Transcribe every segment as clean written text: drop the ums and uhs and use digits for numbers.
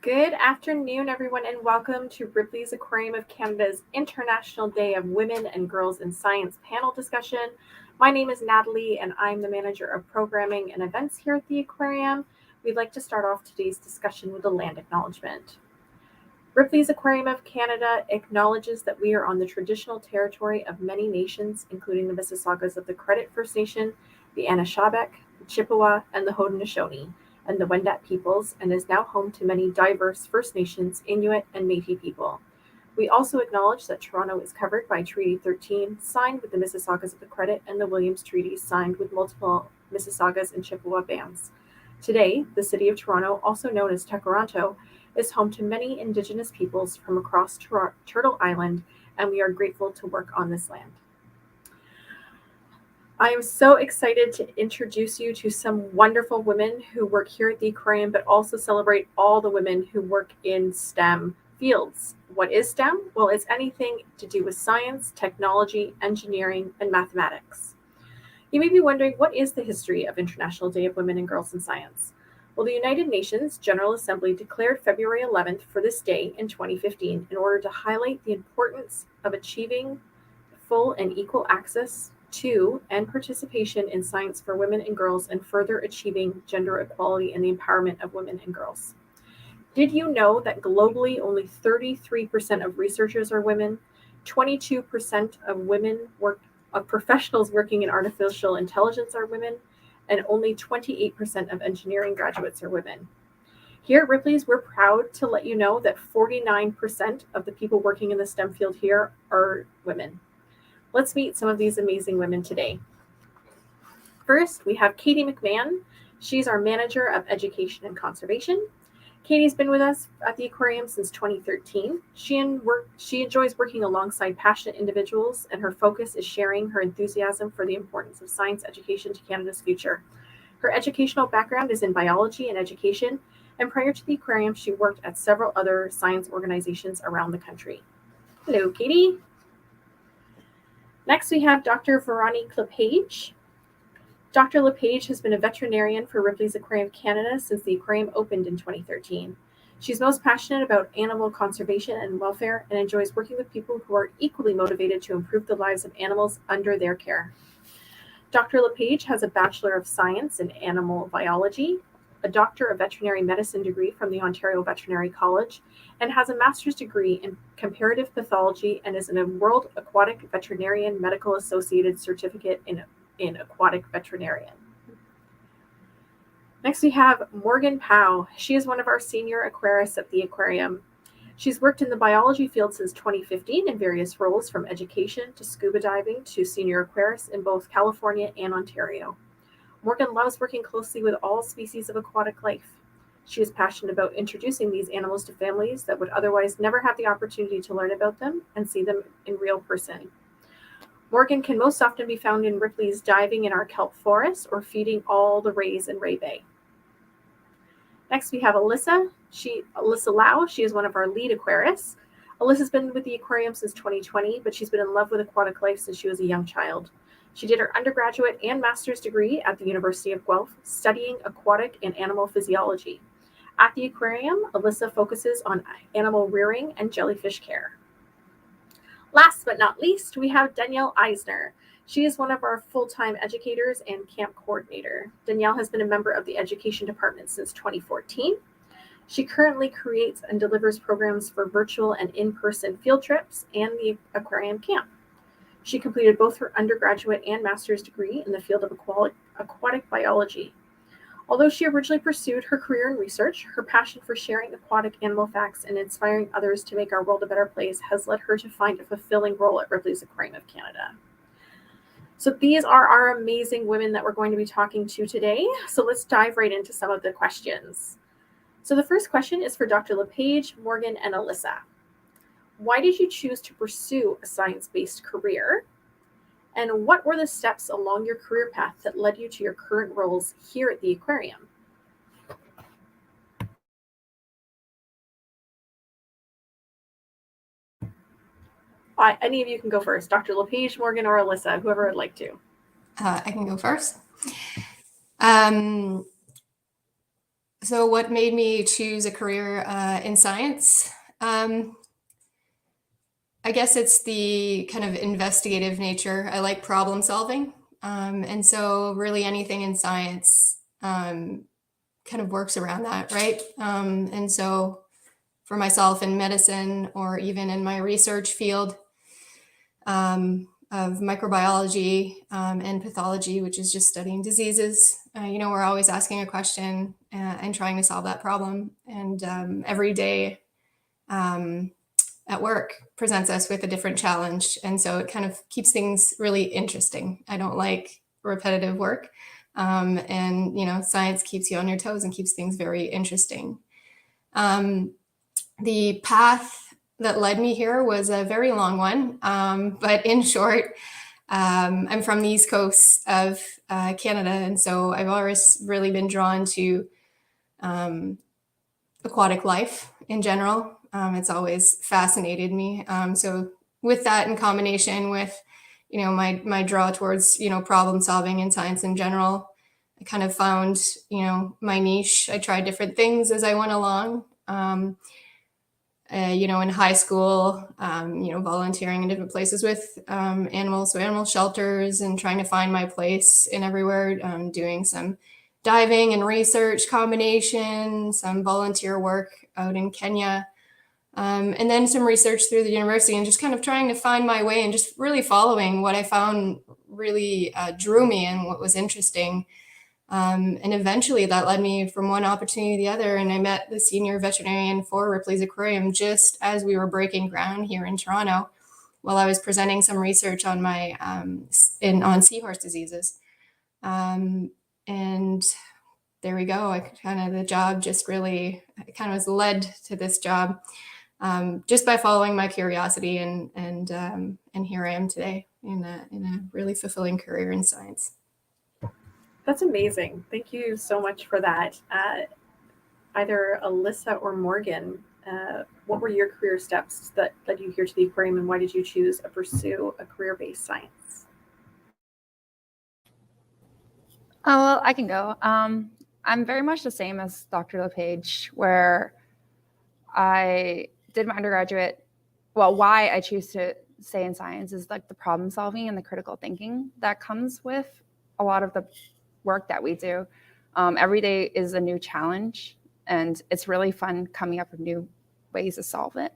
Good afternoon, everyone, and welcome to Ripley's Aquarium of Canada's International Day of Women and Girls in Science panel discussion. My name is Natalie, and I'm the manager of programming and events here at the Aquarium. We'd like to start off today's discussion with a land acknowledgement. Ripley's Aquarium of Canada acknowledges that we are on the traditional territory of many nations, including the Mississaugas of the Credit First Nation, the Anishinaabe, the Chippewa, and the Haudenosaunee, and the Wendat peoples, and is now home to many diverse First Nations, Inuit, and Métis people. We also acknowledge that Toronto is covered by Treaty 13, signed with the Mississaugas of the Credit, and the Williams Treaty, signed with multiple Mississaugas and Chippewa bands. Today, the city of Toronto, also known as Toronto, is home to many Indigenous peoples from across Turtle Island, and we are grateful to work on this land. I am so excited to introduce you to some wonderful women who work here at the Aquarium, but also celebrate all the women who work in STEM fields. What is STEM? Well, it's anything to do with science, technology, engineering, and mathematics. You may be wondering, what is the history of International Day of Women and Girls in Science? Well, the United Nations General Assembly declared February 11th for this day in 2015 in order to highlight the importance of achieving full and equal access to and participation in science for women and girls, and further achieving gender equality and the empowerment of women and girls. Did you know that globally only 33% of researchers are women, 22% of professionals working in artificial intelligence are women, and only 28% of engineering graduates are women? Here at Ripley's, we're proud to let you know that 49% of the people working in the STEM field here are women. Let's meet some of these amazing women today. First, we have Katie Mcmahon. She's our Manager of Education and Conservation. Katie's been with us at the Aquarium since 2013. She enjoys working alongside passionate individuals, and her focus is sharing her enthusiasm for the importance of science education to Canada's future. Her educational background is in biology and education, and prior to the Aquarium, she worked at several other science organizations around the country. Hello, Katie. Next, we have Dr. Veronica Lepage. Dr. Lepage has been a veterinarian for Ripley's Aquarium of Canada since the aquarium opened in 2013. She's most passionate about animal conservation and welfare, and enjoys working with people who are equally motivated to improve the lives of animals under their care. Dr. Lepage has a Bachelor of Science in Animal Biology, a Doctor of Veterinary Medicine degree from the Ontario Veterinary College, and has a master's degree in comparative pathology, and is a World Aquatic Veterinarian Medical Associated Certificate in Aquatic Veterinarian. Next, we have Morgan Powell. She is one of our senior aquarists at the Aquarium. She's worked in the biology field since 2015 in various roles, from education to scuba diving to senior aquarist in both California and Ontario. Morgan loves working closely with all species of aquatic life. She is passionate about introducing these animals to families that would otherwise never have the opportunity to learn about them and see them in real person. Morgan can most often be found in Ripley's diving in our kelp forest or feeding all the rays in Ray Bay. Next, we have Alyssa Lao. She is one of our lead aquarists. Alyssa's been with the Aquarium since 2020, but she's been in love with aquatic life since she was a young child. She did her undergraduate and master's degree at the University of Guelph, studying aquatic and animal physiology. At the Aquarium, Alyssa focuses on animal rearing and jellyfish care. Last but not least, we have Danielle Eisner. She is one of our full-time educators and camp coordinator. Danielle has been a member of the education department since 2014. She currently creates and delivers programs for virtual and in-person field trips and the Aquarium camp. She completed both her undergraduate and master's degree in the field of aquatic biology. Although she originally pursued her career in research, her passion for sharing aquatic animal facts and inspiring others to make our world a better place has led her to find a fulfilling role at Ripley's Aquarium of Canada. So these are our amazing women that we're going to be talking to today. So let's dive right into some of the questions. So the first question is for Dr. Lepage, Morgan, and Alyssa. Why did you choose to pursue a science-based career? And what were the steps along your career path that led you to your current roles here at the Aquarium? Any of you can go first. Dr. Lepage, Morgan, or Alyssa, whoever would like to. I can go first. So what made me choose a career in science? I guess it's the kind of investigative nature. I like problem solving. And so really anything in science kind of works around that, right? And so for myself in medicine or even in my research field of microbiology and pathology, which is just studying diseases, we're always asking a question and trying to solve that problem. And every day at work presents us with a different challenge. And so it kind of keeps things really interesting. I don't like repetitive work. And science keeps you on your toes and keeps things very interesting. The path that led me here was a very long one. But in short, I'm from the East Coast of Canada. And so I've always really been drawn to aquatic life in general. It's always fascinated me. So with that in combination with, my draw towards, problem solving and science in general, I kind of found, my niche. I tried different things as I went along. In high school, volunteering in different places with animals, so animal shelters, and trying to find my place in everywhere, doing some diving and research combination, some volunteer work out in Kenya, and then some research through the university, and just kind of trying to find my way and just really following what I found really drew me and what was interesting. And eventually that led me from one opportunity to the other. And I met the senior veterinarian for Ripley's Aquarium just as we were breaking ground here in Toronto while I was presenting some research on my on seahorse diseases. And there we go. The job just really kind of was led to this job just by following my curiosity, and here I am today in a really fulfilling career in science. That's amazing. Thank you so much for that. Either Alyssa or Morgan, what were your career steps that led you here to the aquarium, and why did you choose to pursue a career-based science? Oh, well, I can go. I'm very much the same as Dr. Lepage, where I did my undergraduate. Well, why I choose to stay in science is like the problem solving and the critical thinking that comes with a lot of the work that we do. Every day is a new challenge, and it's really fun coming up with new ways to solve it.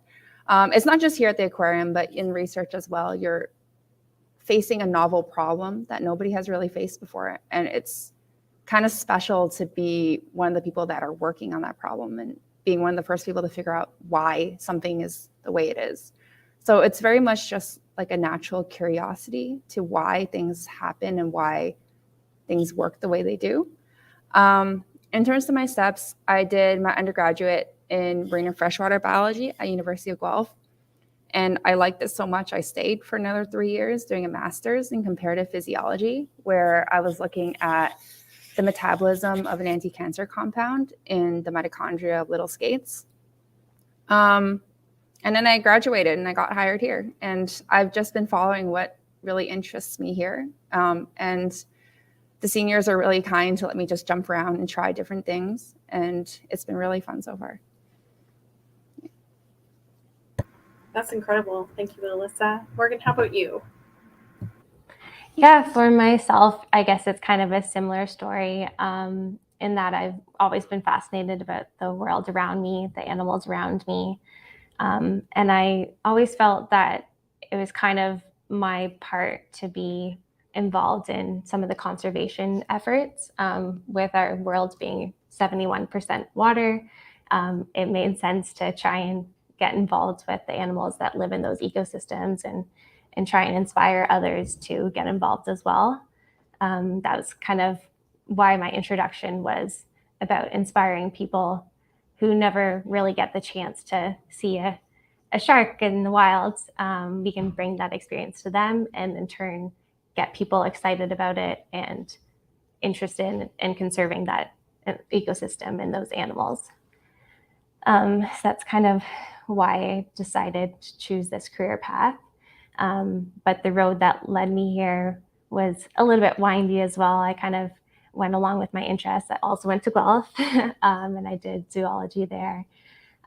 It's not just here at the aquarium, but in research as well. You're facing a novel problem that nobody has really faced before, and it's kind of special to be one of the people that are working on that problem and being one of the first people to figure out why something is the way it is. So it's very much just like a natural curiosity to why things happen and why things work the way they do. In terms of my steps, I did my undergraduate in marine and freshwater biology at University of Guelph. And I liked it so much, I stayed for another 3 years doing a master's in comparative physiology, where I was looking at the metabolism of an anti-cancer compound in the mitochondria of little skates. And then I graduated and I got hired here. And I've just been following what really interests me here. And the seniors are really kind to let me just jump around and try different things. And it's been really fun so far. That's incredible. Thank you, Alyssa. Morgan, how about you? Yeah, for myself, I guess it's kind of a similar story in that I've always been fascinated about the world around me, the animals around me. And I always felt that it was kind of my part to be involved in some of the conservation efforts. With our world being 71% water, it made sense to try and get involved with the animals that live in those ecosystems and try and inspire others to get involved as well. That was kind of why my introduction was about inspiring people who never really get the chance to see a shark in the wild. We can bring that experience to them and in turn get people excited about it and interested in conserving that ecosystem and those animals. So that's kind of why I decided to choose this career path. But the road that led me here was a little bit windy as well. I kind of went along with my interests. I also went to Guelph and I did zoology there.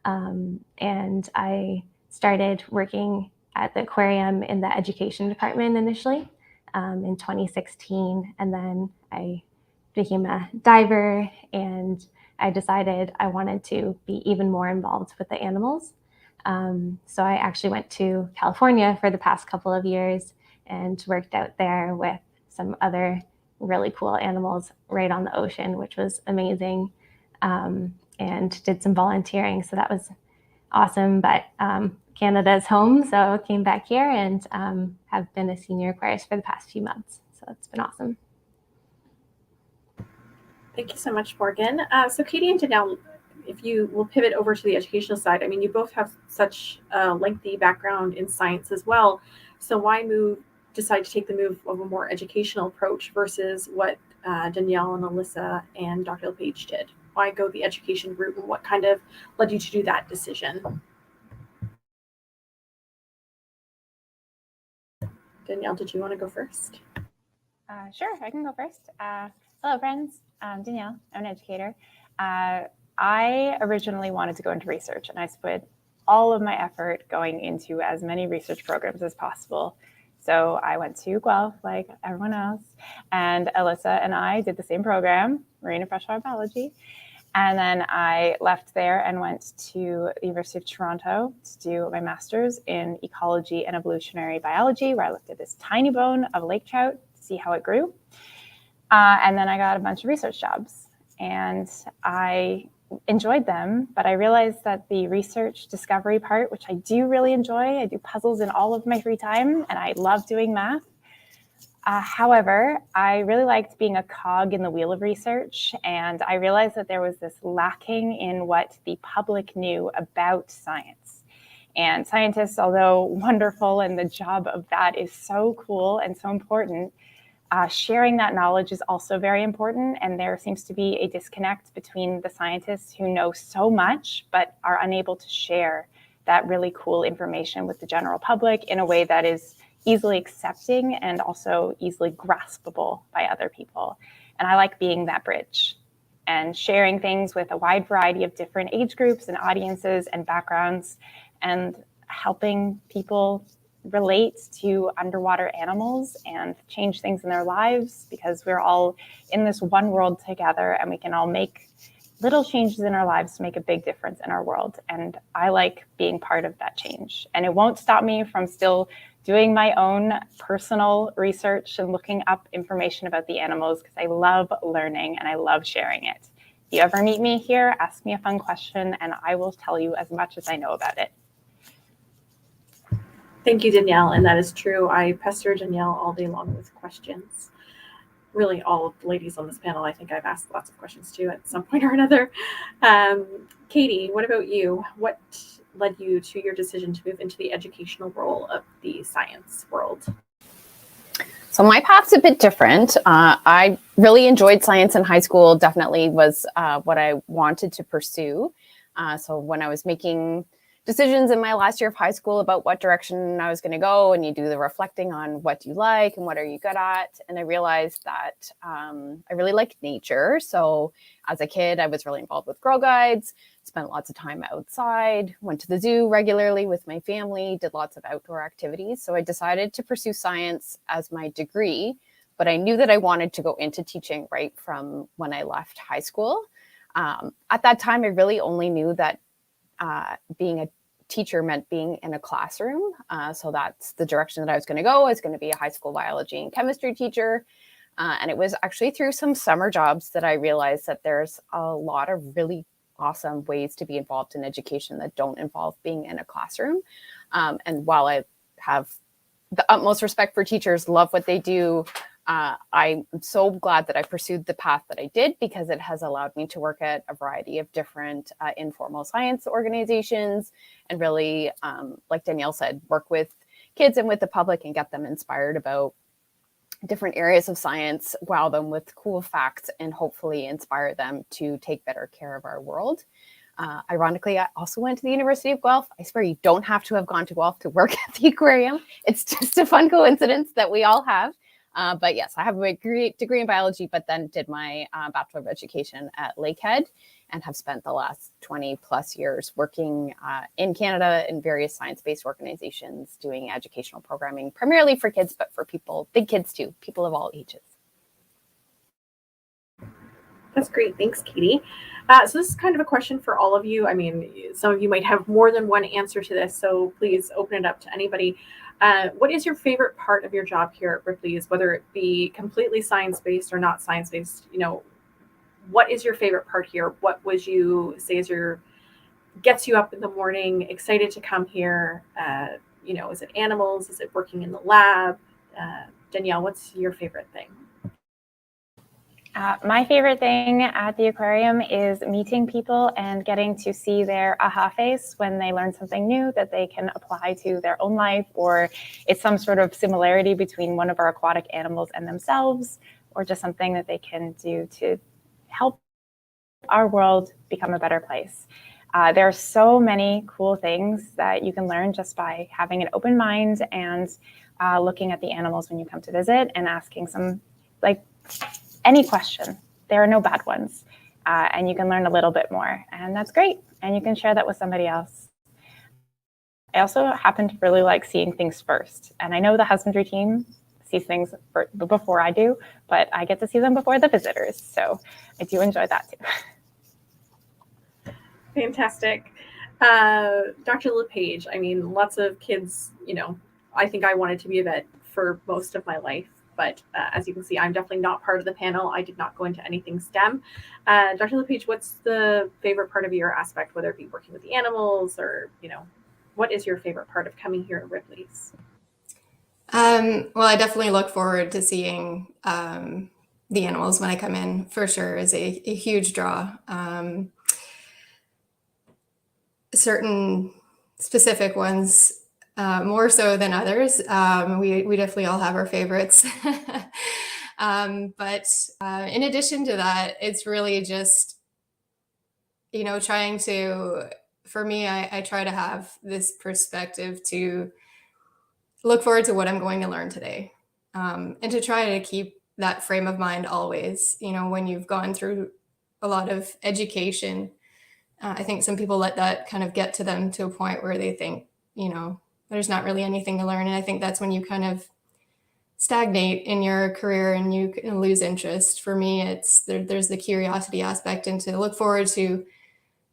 And I started working at the aquarium in the education department initially in 2016. And then I became a diver, and I decided I wanted to be even more involved with the animals. So I actually went to California for the past couple of years and worked out there with some other really cool animals right on the ocean, which was amazing, and did some volunteering. So that was awesome. But Canada is home, so I came back here and have been a senior aquarist for the past few months. So it's been awesome. Thank you so much, Morgan. So Katie and Danielle, if you will pivot over to the educational side, I mean, you both have such a lengthy background in science as well. So why decide to take the move of a more educational approach versus what Danielle and Alyssa and Dr. Lepage did? Why go the education route, and what kind of led you to do that decision? Danielle, did you want to go first? Sure, I can go first. Hello, friends. I'm Danielle. I'm an educator. I originally wanted to go into research, and I spent all of my effort going into as many research programs as possible. So I went to Guelph like everyone else, and Alyssa and I did the same program, marine and freshwater biology. And then I left there and went to the University of Toronto to do my master's in ecology and evolutionary biology, where I looked at this tiny bone of a lake trout to see how it grew. And then I got a bunch of research jobs, and I enjoyed them, but I realized that the research discovery part, which I do really enjoy, I do puzzles in all of my free time, and I love doing math. However, I really liked being a cog in the wheel of research, and I realized that there was this lacking in what the public knew about science. And scientists, although wonderful, and the job of that is so cool and so important, sharing that knowledge is also very important, and there seems to be a disconnect between the scientists who know so much but are unable to share that really cool information with the general public in a way that is easily accepting and also easily graspable by other people. And I like being that bridge and sharing things with a wide variety of different age groups and audiences and backgrounds, and helping people relate to underwater animals and change things in their lives, because we're all in this one world together, and we can all make little changes in our lives to make a big difference in our world. And I like being part of that change. And it won't stop me from still doing my own personal research and looking up information about the animals, because I love learning and I love sharing it. If you ever meet me here, ask me a fun question and I will tell you as much as I know about it. Thank you, Danielle. And that is true. I pester Danielle all day long with questions. Really, all of the ladies on this panel, I think I've asked lots of questions too at some point or another. Katie, what about you? What led you to your decision to move into the educational role of the science world? So my path's a bit different. I really enjoyed science in high school, definitely was what I wanted to pursue. So when I was making decisions in my last year of high school about what direction I was going to go, and you do the reflecting on what you like and what are you good at. And I realized that I really liked nature. So as a kid, I was really involved with Girl Guides, spent lots of time outside, went to the zoo regularly with my family, did lots of outdoor activities. So I decided to pursue science as my degree, but I knew that I wanted to go into teaching right from when I left high school. At that time, I really only knew that being a teacher meant being in a classroom. So that's the direction that I was going to go. I was going to be a high school biology and chemistry teacher. And it was actually through some summer jobs that I realized that there's a lot of really awesome ways to be involved in education that don't involve being in a classroom. And while I have the utmost respect for teachers, love what they do, I'm so glad that I pursued the path that I did, because it has allowed me to work at a variety of different informal science organizations and really, like Danielle said, work with kids and with the public and get them inspired about different areas of science, wow them with cool facts, and hopefully inspire them to take better care of our world. Ironically, I also went to the University of Guelph. I swear you don't have to have gone to Guelph to work at the aquarium. It's just a fun coincidence that we all have. But yes, I have a degree in biology, but then did my Bachelor of Education at Lakehead and have spent the last 20 plus years working in Canada in various science-based organizations doing educational programming, primarily for kids, but for people, big kids too, people of all ages. That's great. Thanks, Katie. So this is kind of a question for all of you. I mean, some of you might have more than one answer to this, so please open it up to anybody. What is your favorite part of your job here at Ripley's, whether it be completely science-based or not science-based? You know, what is your favorite part here? What would you say is gets you up in the morning, excited to come here? You know, is it animals? Is it working in the lab? Danielle, what's your favorite thing? My favorite thing at the aquarium is meeting people and getting to see their aha face when they learn something new that they can apply to their own life, or it's some sort of similarity between one of our aquatic animals and themselves, or just something that they can do to help our world become a better place. There are so many cool things that you can learn just by having an open mind and looking at the animals when you come to visit and asking some, like, any question. There are no bad ones. And you can learn a little bit more. And that's great. And you can share that with somebody else. I also happen to really like seeing things first. And I know the husbandry team sees things before I do, but I get to see them before the visitors. So I do enjoy that too. Fantastic. Dr. Lepage, I mean, lots of kids, you know, I think I wanted to be a vet for most of my life. But as you can see, I'm definitely not part of the panel. I did not go into anything STEM. Dr. Lepage, what's the favorite part of your aspect, whether it be working with the animals or, you know, what is your favorite part of coming here at Ripley's? Well, I definitely look forward to seeing the animals when I come in, for sure, is a huge draw. Certain specific ones more so than others. We definitely all have our favorites. But in addition to that, it's really just, you know, trying to, for me, I try to have this perspective to look forward to what I'm going to learn today. And to try to keep that frame of mind always, you know, when you've gone through a lot of education, I think some people let that kind of get to them to a point where they think, you know, there's not really anything to learn. And I think that's when you kind of stagnate in your career and you lose interest. For me, it's there's the curiosity aspect and to look forward to,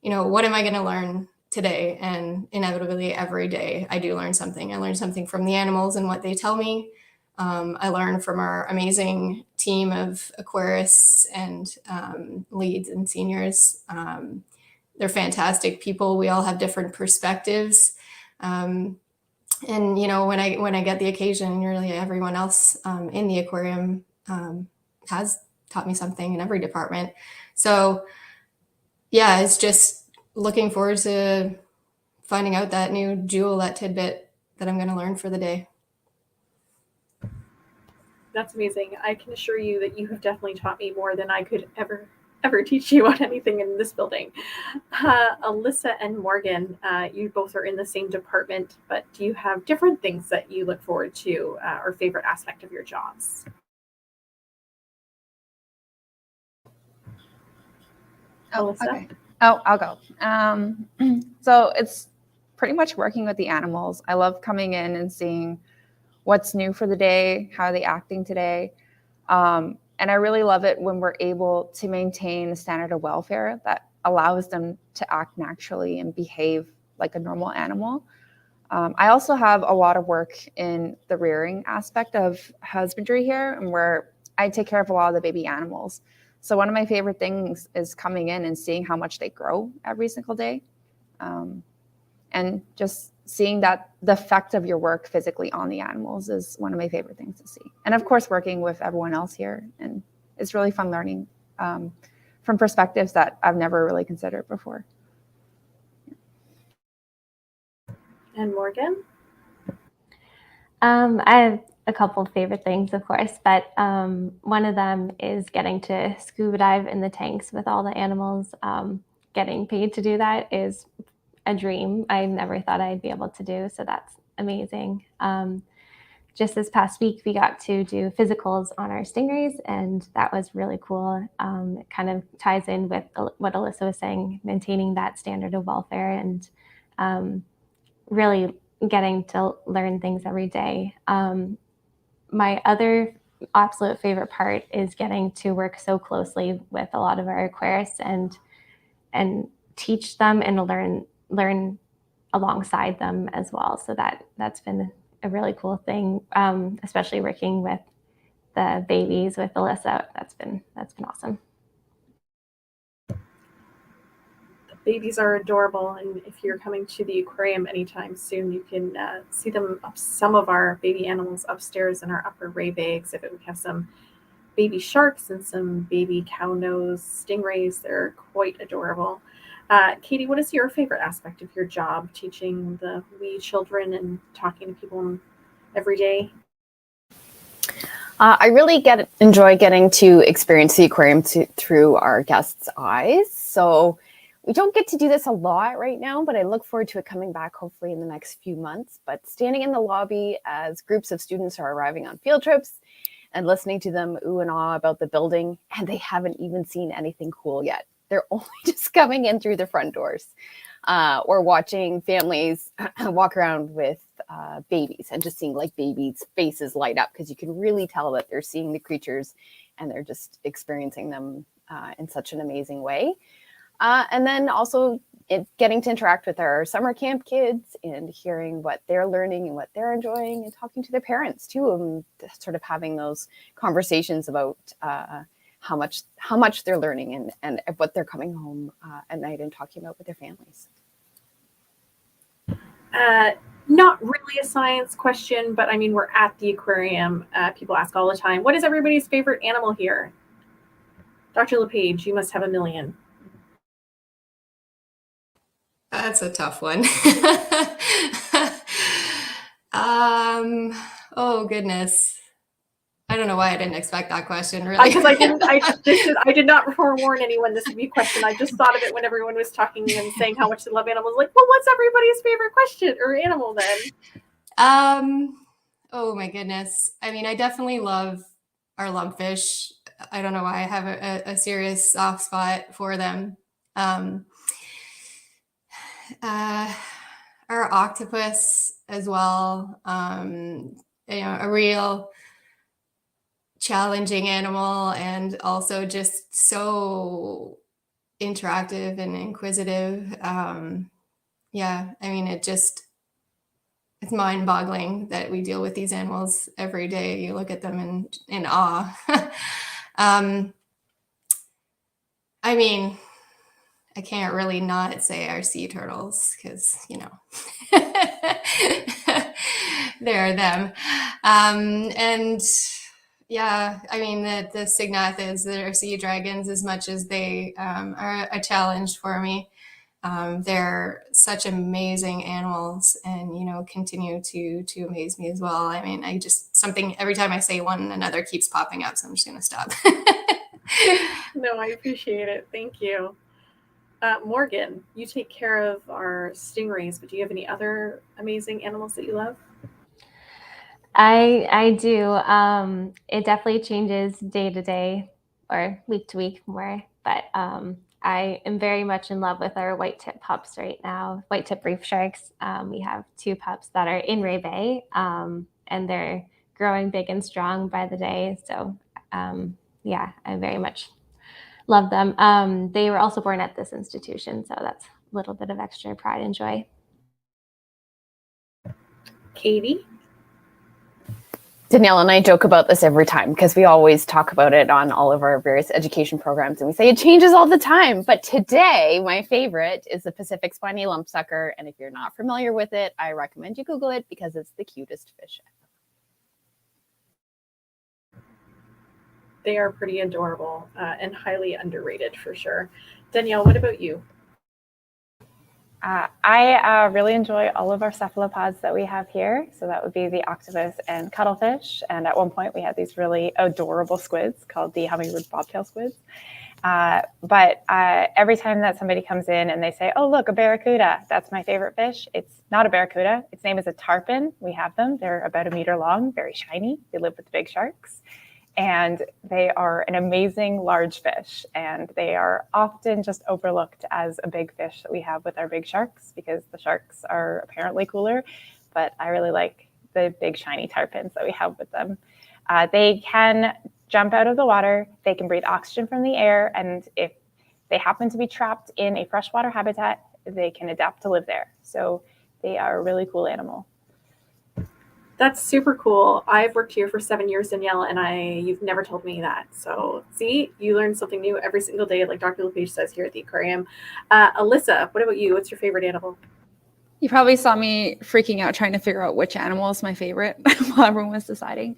you know, what am I going to learn today? And inevitably every day I do learn something. I learn something from the animals and what they tell me. I learn from our amazing team of aquarists and leads and seniors. They're fantastic people. We all have different perspectives. And, you know, when I get the occasion, really everyone else in the aquarium has taught me something in every department. So yeah, it's just looking forward to finding out that new jewel, that tidbit that I'm going to learn for the day. That's amazing. I can assure you that you have definitely taught me more than I could ever teach you on anything in this building. Alyssa and Morgan, you both are in the same department, but do you have different things that you look forward to or favorite aspect of your jobs? Oh, Alyssa? okay. Oh, I'll go. So it's pretty much working with the animals. I love coming in and seeing what's new for the day, how are they acting today. And I really love it when we're able to maintain a standard of welfare that allows them to act naturally and behave like a normal animal. I also have a lot of work in the rearing aspect of husbandry here, and where I take care of a lot of the baby animals. So one of my favorite things is coming in and seeing how much they grow every single day. And just seeing that the effect of your work physically on the animals is one of my favorite things to see. And of course, working with everyone else here. And it's really fun learning from perspectives that I've never really considered before. And Morgan? I have a couple of favorite things, of course, but one of them is getting to scuba dive in the tanks with all the animals. Getting paid to do that is a dream I never thought I'd be able to do, so that's amazing. just this past week, we got to do physicals on our stingrays, and that was really cool. It kind of ties in with what Alyssa was saying, maintaining that standard of welfare and really getting to learn things every day. My other absolute favorite part is getting to work so closely with a lot of our aquarists and teach them and learn alongside them as well. So that's been a really cool thing, especially working with the babies with Alyssa. That's been awesome. Babies are adorable, and if you're coming to the aquarium anytime soon, you can see them some of our baby animals upstairs in our upper ray bay exhibit. We have some baby sharks and some baby cow nose stingrays. They're quite adorable. Katie, what is your favorite aspect of your job, teaching the wee children and talking to people every day? I really enjoy getting to experience the aquarium through our guests' eyes. So we don't get to do this a lot right now, but I look forward to it coming back hopefully in the next few months. But standing in the lobby as groups of students are arriving on field trips and listening to them ooh and ah about the building, and they haven't even seen anything cool yet. They're only just coming in through the front doors, or watching families walk around with babies and just seeing like babies' faces light up, because you can really tell that they're seeing the creatures and they're just experiencing them in such an amazing way. And then also getting to interact with our summer camp kids and hearing what they're learning and what they're enjoying, and talking to their parents too, and sort of having those conversations about how much they're learning and what they're coming home at night and talking about with their families. Not really a science question, but I mean, we're at the aquarium. People ask all the time, what is everybody's favorite animal here? Dr. Lepage, you must have a million. That's a tough one. Oh goodness. I don't know why I didn't expect that question, really. Because I did not forewarn anyone this would be a question. I just thought of it when everyone was talking and saying how much they love animals. Like, well, what's everybody's favorite question or animal then? Oh my goodness. I mean, I definitely love our lumpfish. I don't know why I have a serious soft spot for them. Our octopus as well. A real challenging animal, and also just so interactive and inquisitive. Yeah, I mean, it's mind-boggling that we deal with these animals every day. You look at them in awe. I mean, I can't really not say our sea turtles, because, they're them. And yeah, I mean, the Signathids, the sea dragons, as much as they are a challenge for me, they're such amazing animals, and continue to amaze me as well. I mean, every time I say one, another keeps popping up, so I'm just gonna stop. No, I appreciate it. Thank you. Morgan, you take care of our stingrays, but do you have any other amazing animals that you love? I do. It definitely changes day to day or week to week more, but I am very much in love with our white tip pups right now, white tip reef sharks. We have 2 pups that are in Ray Bay, and they're growing big and strong by the day. So yeah, I very much love them. They were also born at this institution, so that's a little bit of extra pride and joy. Katie? Danielle and I joke about this every time, because we always talk about it on all of our various education programs, and we say it changes all the time. But today, my favorite is the Pacific spiny lumpsucker. And if you're not familiar with it, I recommend you Google it, because it's the cutest fish ever. They are pretty adorable and highly underrated for sure. Danielle, what about you? I really enjoy all of our cephalopods that we have here. So that would be the octopus and cuttlefish. And at one point we had these really adorable squids called the hummingbird bobtail squids. But every time that somebody comes in and they say, oh, look, a barracuda, that's my favorite fish. It's not a barracuda. Its name is a tarpon. We have them. They're about 1 meter long, very shiny. They live with the big sharks. And they are an amazing large fish. And they are often just overlooked as a big fish that we have with our big sharks because the sharks are apparently cooler. But I really like the big shiny tarpons that we have with them. They can jump out of the water, they can breathe oxygen from the air, and if they happen to be trapped in a freshwater habitat, they can adapt to live there. So they are a really cool animal. That's super cool. I've worked here for 7 years, Danielle, and you've never told me that. So see, you learn something new every single day, like Dr. Lepage says here at the aquarium. Alyssa, what about you? What's your favorite animal? You probably saw me freaking out trying to figure out which animal is my favorite while everyone was deciding.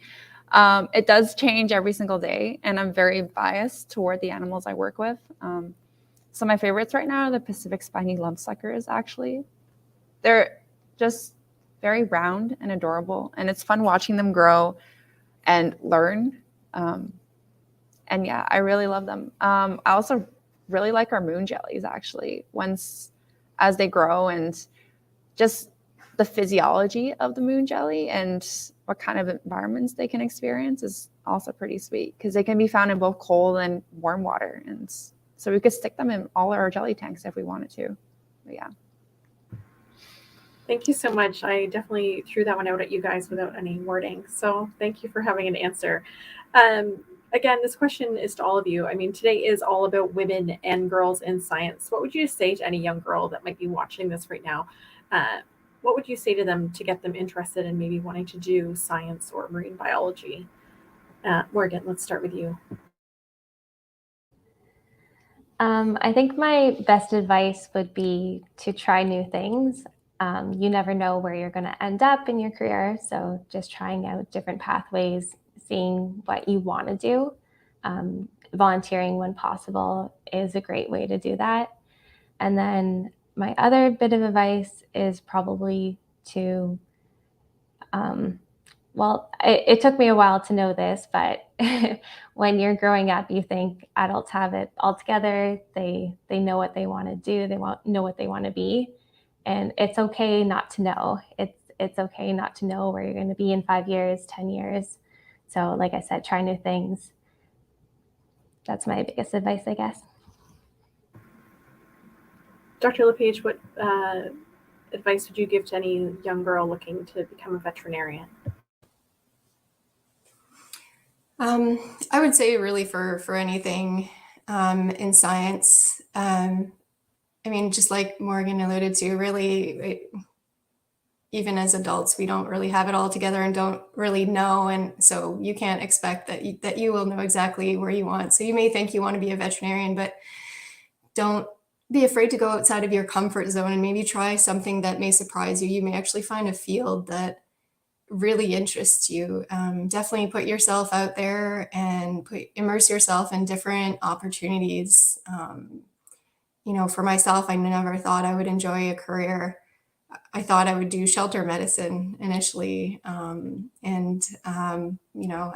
It does change every single day, and I'm very biased toward the animals I work with. So my favorites right now are the Pacific spiny lumpsuckers, actually. They're just very round and adorable, and it's fun watching them grow and learn. And yeah, I really love them. I also really like our moon jellies, actually, as they grow, and just the physiology of the moon jelly and what kind of environments they can experience is also pretty sweet because they can be found in both cold and warm water. And so we could stick them in all our jelly tanks if we wanted to. But yeah. Thank you so much. I definitely threw that one out at you guys without any wording. So thank you for having an answer. Again, this question is to all of you. I mean, today is all about women and girls in science. What would you say to any young girl that might be watching this right now? What would you say to them to get them interested in maybe wanting to do science or marine biology? Morgan, let's start with you. I think my best advice would be to try new things. You never know where you're going to end up in your career. So just trying out different pathways, seeing what you want to do. Volunteering when possible is a great way to do that. And then my other bit of advice is probably to, it took me a while to know this, but when you're growing up, you think adults have it all together. They know what they want to do. They know what they want to be. And it's okay not to know. It's okay not to know where you're going to be in 5 years, 10 years. So like I said, try new things. That's my biggest advice, I guess. Dr. Lepage, what advice would you give to any young girl looking to become a veterinarian? I would say really for anything in science. I mean, just like Morgan alluded to, really, even as adults, we don't really have it all together and don't really know. And so you can't expect that you will know exactly where you want. So you may think you want to be a veterinarian, but don't be afraid to go outside of your comfort zone and maybe try something that may surprise you. You may actually find a field that really interests you. Definitely put yourself out there and immerse yourself in different opportunities. For myself, I never thought I would enjoy a career. I thought I would do shelter medicine initially. I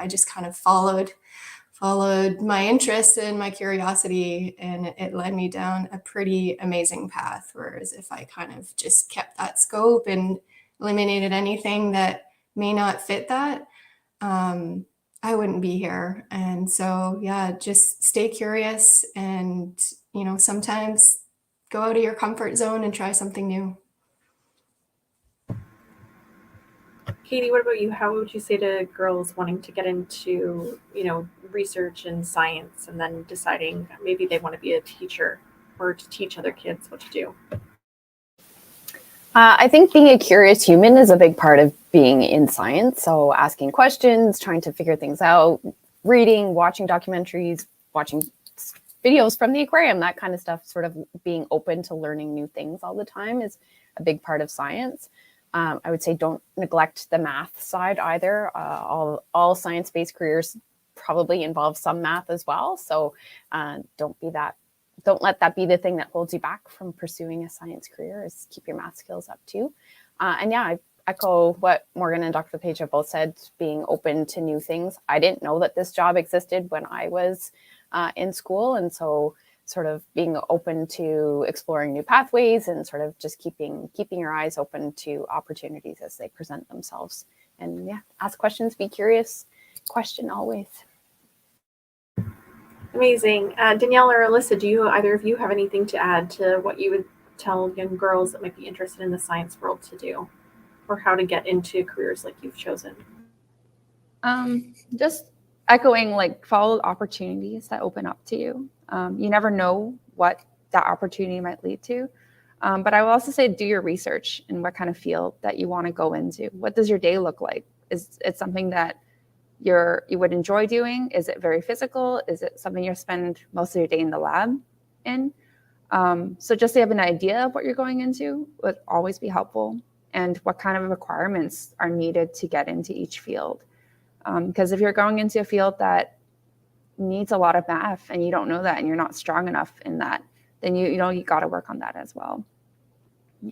just kind of followed my interest and my curiosity, and it led me down a pretty amazing path. Whereas if I kind of just kept that scope and eliminated anything that may not fit that, I wouldn't be here. And so, yeah, just stay curious and, sometimes go out of your comfort zone and try something new. Katie, what about you? How would you say to girls wanting to get into, research and science and then deciding maybe they want to be a teacher or to teach other kids what to do? I think being a curious human is a big part of being in science. So asking questions, trying to figure things out, reading, watching documentaries, watching videos from the aquarium, that kind of stuff, sort of being open to learning new things all the time is a big part of science. I would say don't neglect the math side either. All science-based careers probably involve some math as well. So don't let that be the thing that holds you back from pursuing a science career, is keep your math skills up too. I echo what Morgan and Dr. Lepage have both said, being open to new things. I didn't know that this job existed when I was in school. And so sort of being open to exploring new pathways and sort of just keeping your eyes open to opportunities as they present themselves. And yeah, ask questions, be curious, question always. Amazing. Danielle or Alyssa, do either of you have anything to add to what you would tell young girls that might be interested in the science world to do, or how to get into careers like you've chosen? Just echoing, like, follow opportunities that open up to you. You never know what that opportunity might lead to. But I will also say, do your research in what kind of field that you want to go into. What does your day look like? Is it something that you would enjoy doing? Is it very physical? Is it something you spend most of your day in the lab in? So just to have an idea of what you're going into would always be helpful, and what kind of requirements are needed to get into each field. Because if you're going into a field that needs a lot of math and you don't know that and you're not strong enough in that, then you got to work on that as well. Yeah.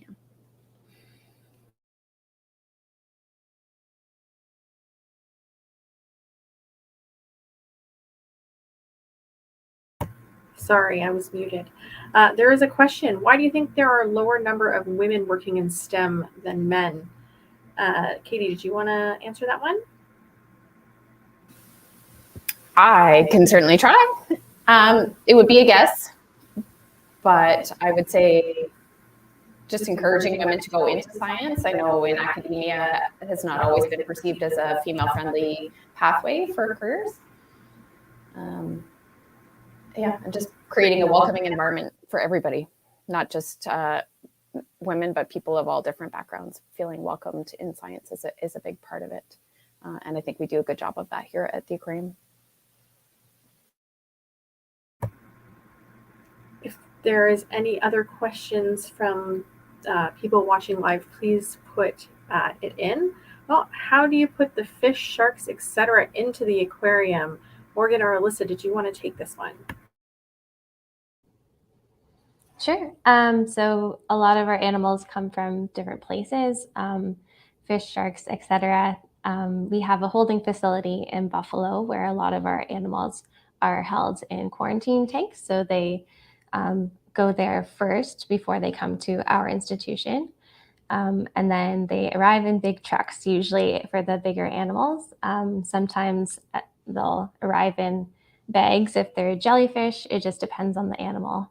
Sorry, I was muted. There is a question. Why do you think there are a lower number of women working in STEM than men? Katie, did you want to answer that one? I can certainly try. It would be a guess, but I would say just encouraging women to go into science. I know in academia it has not always been perceived as a female-friendly pathway for careers. And just creating a welcoming environment for everybody, not just women, but people of all different backgrounds feeling welcomed in science is a big part of it. And I think we do a good job of that here at the Aquarium. If there is any other questions from people watching live, please put it in. Well, how do you put the fish, sharks, etc. into the aquarium? Morgan or Alyssa, did you want to take this one? Sure. So a lot of our animals come from different places, fish, sharks, etc. We have a holding facility in Buffalo where a lot of our animals are held in quarantine tanks. So they go there first before they come to our institution. And then they arrive in big trucks, usually for the bigger animals. Sometimes they'll arrive in bags if they're jellyfish. It just depends on the animal.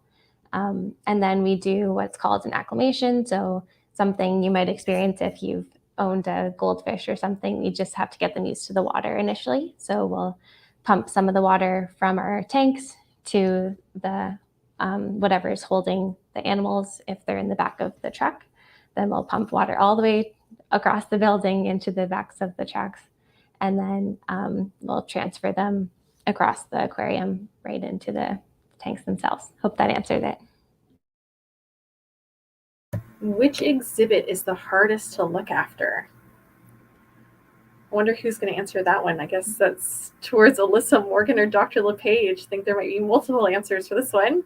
And then we do what's called an acclimation. So something you might experience if you've owned a goldfish or something, you just have to get them used to the water initially. So we'll pump some of the water from our tanks to the whatever is holding the animals. If they're in the back of the truck, then we'll pump water all the way across the building into the backs of the trucks. And then we'll transfer them across the aquarium right into the tanks themselves. Hope that answered it. Which exhibit is the hardest to look after? I wonder who's going to answer that one. I guess that's towards Alyssa, Morgan, or Dr. Lepage. I think there might be multiple answers for this one.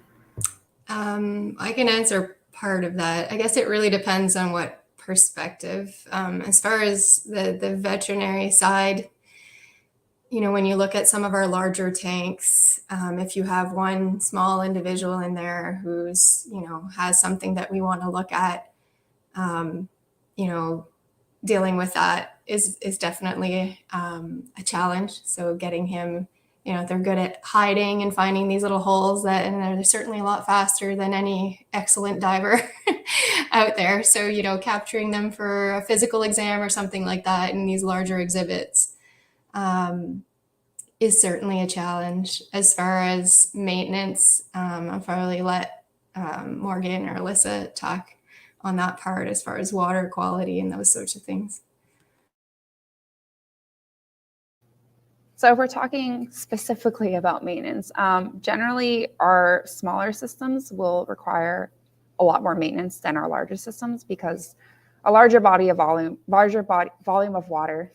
I can answer part of that. I guess it really depends on what perspective. As far as the veterinary side, when you look at some of our larger tanks, if you have one small individual in there who's, has something that we want to look at, dealing with that is definitely a challenge. So getting him, they're good at hiding and finding these little holes and they're certainly a lot faster than any excellent diver out there. So, capturing them for a physical exam or something like that in these larger exhibits is certainly a challenge. As far as maintenance, I'll probably let Morgan or Alyssa talk on that part as far as water quality and those sorts of things. So if we're talking specifically about maintenance, generally our smaller systems will require a lot more maintenance than our larger systems because a larger volume of water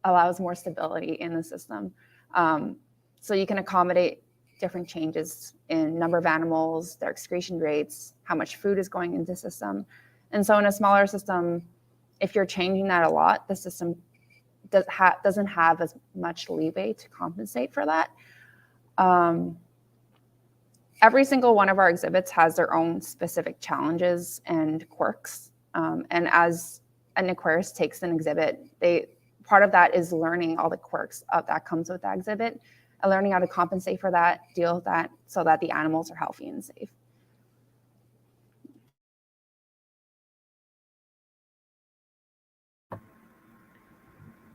allows more stability in the system. So you can accommodate different changes in number of animals, their excretion rates, how much food is going into the system. And so in a smaller system, if you're changing that a lot, the system doesn't have as much leeway to compensate for that. every single one of our exhibits has their own specific challenges and quirks. And as an aquarist takes an exhibit, part of that is learning all the quirks that comes with that exhibit and learning how to compensate for that, deal with that, so that the animals are healthy and safe.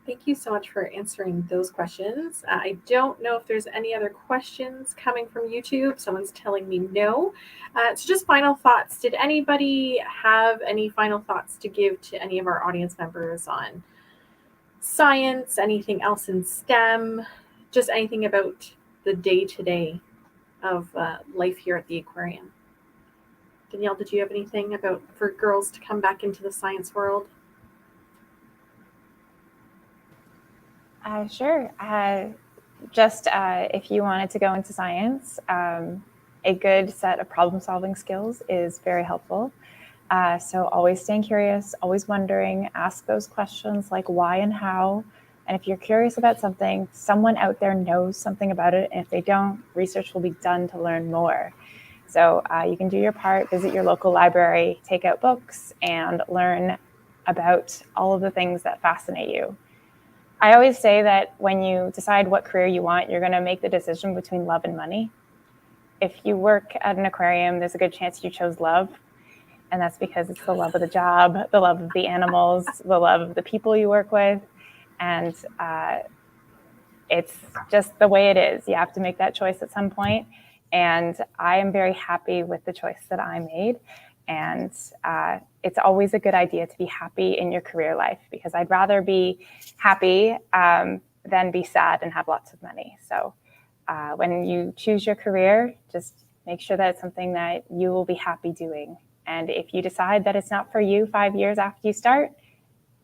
Thank you so much for answering those questions. I don't know if there's any other questions coming from YouTube. Someone's telling me no. So just final thoughts. Did anybody have any final thoughts to give to any of our audience members on science, anything else in STEM, just anything about the day-to-day of life here at the aquarium? Danielle, did you have anything about for girls to come back into the science world? Sure. Just if you wanted to go into science, a good set of problem-solving skills is very helpful. So always staying curious, always wondering, ask those questions like why and how. And if you're curious about something, someone out there knows something about it. And if they don't, research will be done to learn more. So you can do your part, visit your local library, take out books, and learn about all of the things that fascinate you. I always say that when you decide what career you want, you're going to make the decision between love and money. If you work at an aquarium, there's a good chance you chose love. And that's because it's the love of the job, the love of the animals, the love of the people you work with. And it's just the way it is. You have to make that choice at some point. And I am very happy with the choice that I made. And it's always a good idea to be happy in your career life, because I'd rather be happy than be sad and have lots of money. So when you choose your career, just make sure that it's something that you will be happy doing. And if you decide that it's not for you 5 years after you start,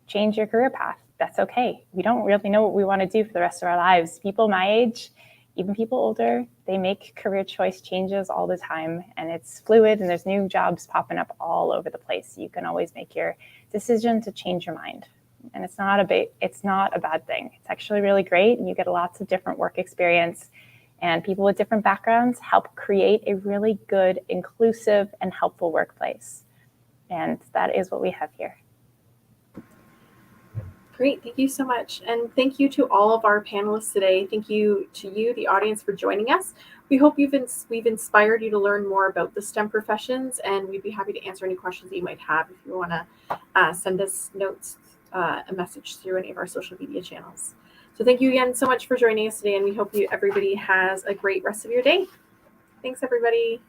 change your career path. That's okay. We don't really know what we want to do for the rest of our lives. People my age, even people older, they make career choice changes all the time, and it's fluid, and there's new jobs popping up all over the place. You can always make your decision to change your mind. And it's not a bad thing. It's actually really great. And you get lots of different work experience, and people with different backgrounds help create a really good, inclusive, and helpful workplace. And that is what we have here. Great, thank you so much. And thank you to all of our panelists today. Thank you to you, the audience, for joining us. We hope we've inspired you to learn more about the STEM professions, and we'd be happy to answer any questions that you might have if you want to send us notes, a message through any of our social media channels. So thank you again so much for joining us today, and we hope everybody has a great rest of your day. Thanks, everybody.